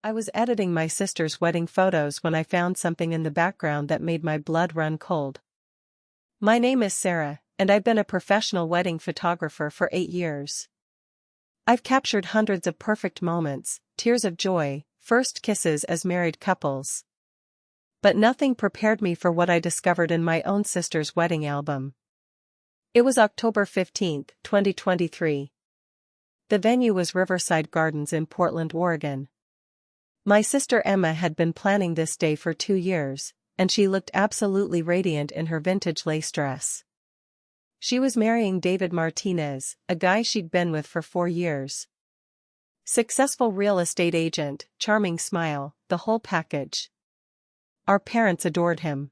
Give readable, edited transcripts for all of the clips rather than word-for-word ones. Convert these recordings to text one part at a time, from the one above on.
I was editing my sister's wedding photos when I found something in the background that made my blood run cold. My name is Sarah, and I've been a professional wedding photographer for 8 years. I've captured hundreds of perfect moments, tears of joy, first kisses as married couples. But nothing prepared me for what I discovered in my own sister's wedding album. It was October 15, 2023. The venue was Riverside Gardens in Portland, Oregon. My sister Emma had been planning this day for 2 years, and she looked absolutely radiant in her vintage lace dress. She was marrying David Martinez, a guy she'd been with for 4 years. Successful real estate agent, charming smile, the whole package. Our parents adored him.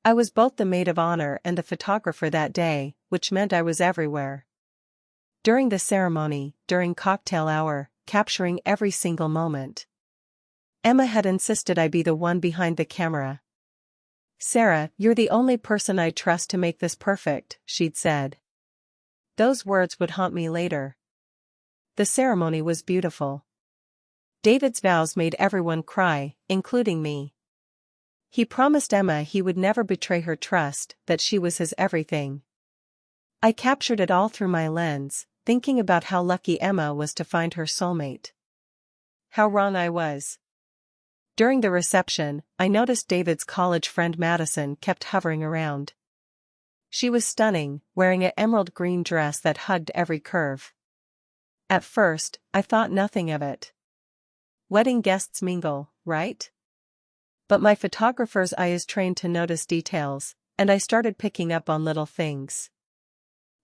I was both the maid of honor and the photographer that day, which meant I was everywhere. During the ceremony, during cocktail hour, capturing every single moment. Emma had insisted I be the one behind the camera. "Sarah, you're the only person I trust to make this perfect," she'd said. Those words would haunt me later. The ceremony was beautiful. David's vows made everyone cry, including me. He promised Emma he would never betray her trust, that she was his everything. I captured it all through my lens, thinking about how lucky Emma was to find her soulmate. How wrong I was. During the reception, I noticed David's college friend Madison kept hovering around. She was stunning, wearing an emerald green dress that hugged every curve. At first, I thought nothing of it. Wedding guests mingle, right? But my photographer's eye is trained to notice details, and I started picking up on little things.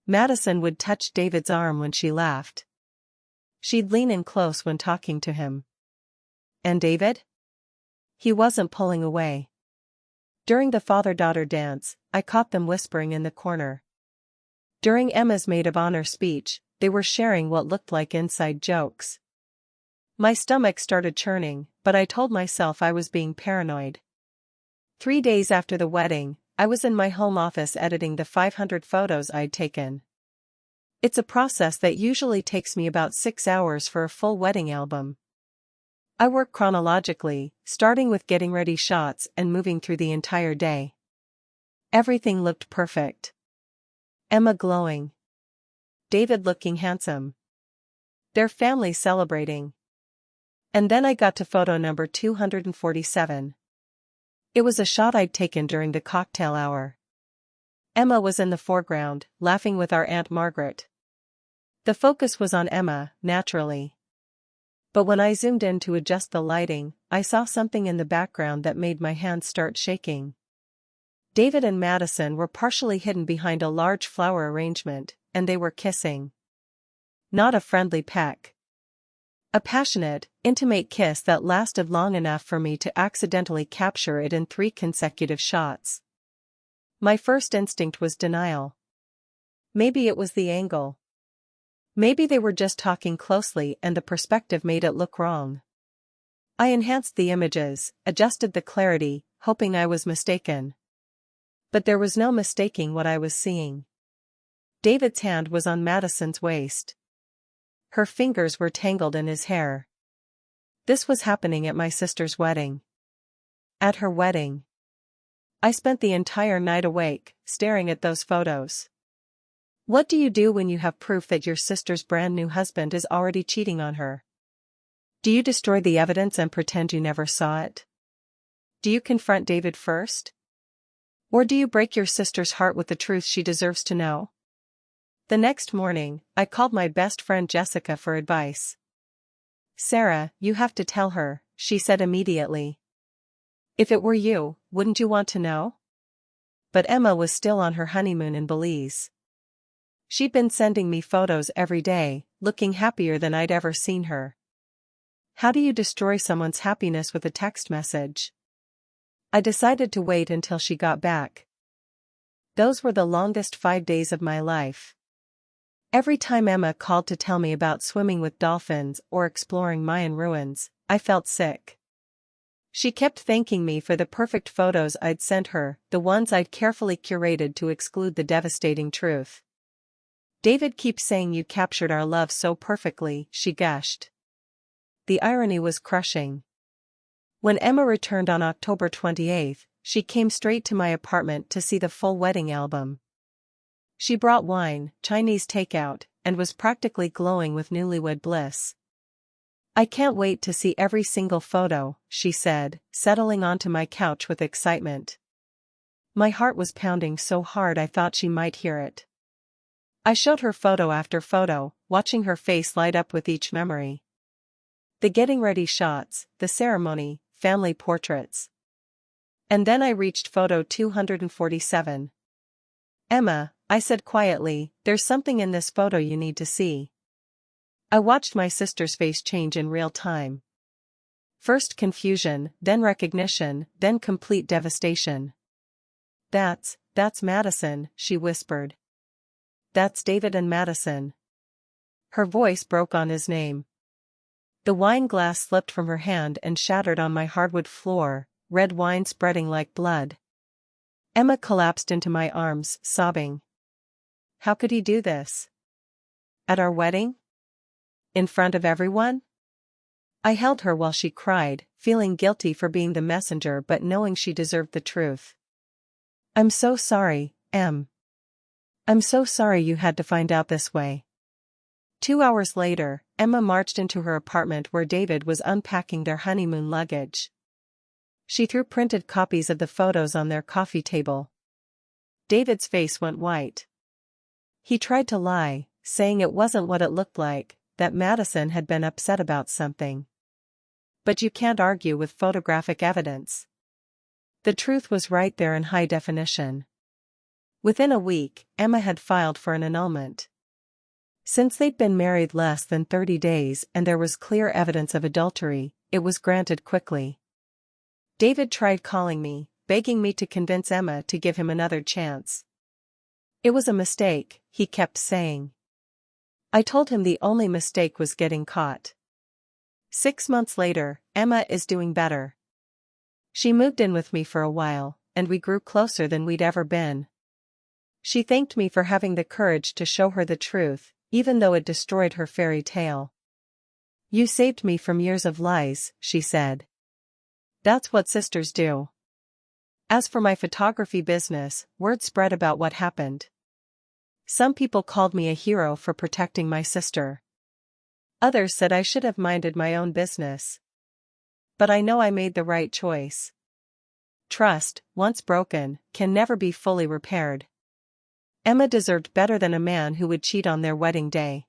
Madison would touch David's arm when she laughed. She'd lean in close when talking to him. And David? He wasn't pulling away. During the father-daughter dance, I caught them whispering in the corner. During Emma's maid of honor speech, they were sharing what looked like inside jokes. My stomach started churning, but I told myself I was being paranoid. 3 days after the wedding, I was in my home office editing the 500 photos I'd taken. It's a process that usually takes me about 6 hours for a full wedding album. I work chronologically, starting with getting ready shots and moving through the entire day. Everything looked perfect. Emma glowing. David looking handsome. Their family celebrating. And then I got to photo number 247. It was a shot I'd taken during the cocktail hour. Emma was in the foreground, laughing with our Aunt Margaret. The focus was on Emma, naturally. But when I zoomed in to adjust the lighting, I saw something in the background that made my hands start shaking. David and Madison were partially hidden behind a large flower arrangement, and they were kissing. Not a friendly peck. A passionate, intimate kiss that lasted long enough for me to accidentally capture it in 3 consecutive shots. My first instinct was denial. Maybe it was the angle. Maybe they were just talking closely and the perspective made it look wrong. I enhanced the images, adjusted the clarity, hoping I was mistaken. But there was no mistaking what I was seeing. David's hand was on Madison's waist. Her fingers were tangled in his hair. This was happening at my sister's wedding. At her wedding. I spent the entire night awake, staring at those photos. What do you do when you have proof that your sister's brand new husband is already cheating on her? Do you destroy the evidence and pretend you never saw it? Do you confront David first? Or do you break your sister's heart with the truth she deserves to know? The next morning, I called my best friend Jessica for advice. "Sarah, you have to tell her," she said immediately. "If it were you, wouldn't you want to know?" But Emma was still on her honeymoon in Belize. She'd been sending me photos every day, looking happier than I'd ever seen her. How do you destroy someone's happiness with a text message? I decided to wait until she got back. Those were the longest 5 days of my life. Every time Emma called to tell me about swimming with dolphins or exploring Mayan ruins, I felt sick. She kept thanking me for the perfect photos I'd sent her, the ones I'd carefully curated to exclude the devastating truth. "David keeps saying you captured our love so perfectly," she gushed. the irony was crushing. When Emma returned on October 28th, she came straight to my apartment to see the full wedding album. She brought wine, Chinese takeout, and was practically glowing with newlywed bliss. "I can't wait to see every single photo," she said, settling onto my couch with excitement. My heart was pounding so hard I thought she might hear it. I showed her photo after photo, watching her face light up with each memory. The getting ready shots, the ceremony, family portraits. And then I reached photo 247. "Emma," I said quietly, "there's something in this photo you need to see." I watched my sister's face change in real time. First confusion, then recognition, then complete devastation. That's Madison," she whispered. "That's David and Madison." Her voice broke on his name. The wine glass slipped from her hand and shattered on my hardwood floor, red wine spreading like blood. Emma collapsed into my arms, sobbing. "How could he do this? At our wedding? In front of everyone?" I held her while she cried, feeling guilty for being the messenger but knowing she deserved the truth. "I'm so sorry, Em. I'm so sorry you had to find out this way." 2 hours later, Emma marched into her apartment where David was unpacking their honeymoon luggage. She threw printed copies of the photos on their coffee table. David's face went white. He tried to lie, saying it wasn't what it looked like, that Madison had been upset about something. But you can't argue with photographic evidence. The truth was right there in high definition. Within a week, Emma had filed for an annulment. Since they'd been married less than 30 days and there was clear evidence of adultery, it was granted quickly. David tried calling me, begging me to convince Emma to give him another chance. It was a mistake, he kept saying. I told him the only mistake was getting caught. 6 months later, Emma is doing better. She moved in with me for a while, and we grew closer than we'd ever been. She thanked me for having the courage to show her the truth, even though it destroyed her fairy tale. "You saved me from years of lies," she said. That's what sisters do. As for my photography business, word spread about what happened. Some people called me a hero for protecting my sister. Others said I should have minded my own business. But I know I made the right choice. Trust, once broken, can never be fully repaired. Emma deserved better than a man who would cheat on their wedding day.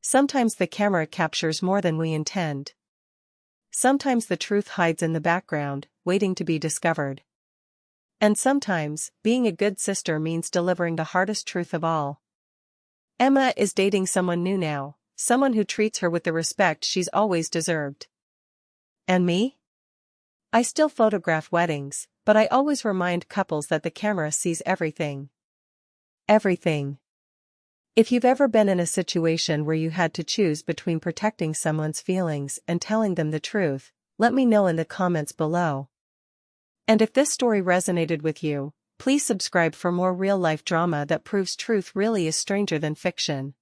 Sometimes the camera captures more than we intend. Sometimes the truth hides in the background, waiting to be discovered. And sometimes, being a good sister means delivering the hardest truth of all. Emma is dating someone new now, someone who treats her with the respect she's always deserved. And me? I still photograph weddings, but I always remind couples that the camera sees everything. Everything. If you've ever been in a situation where you had to choose between protecting someone's feelings and telling them the truth, let me know in the comments below. And if this story resonated with you, please subscribe for more real-life drama that proves truth really is stranger than fiction.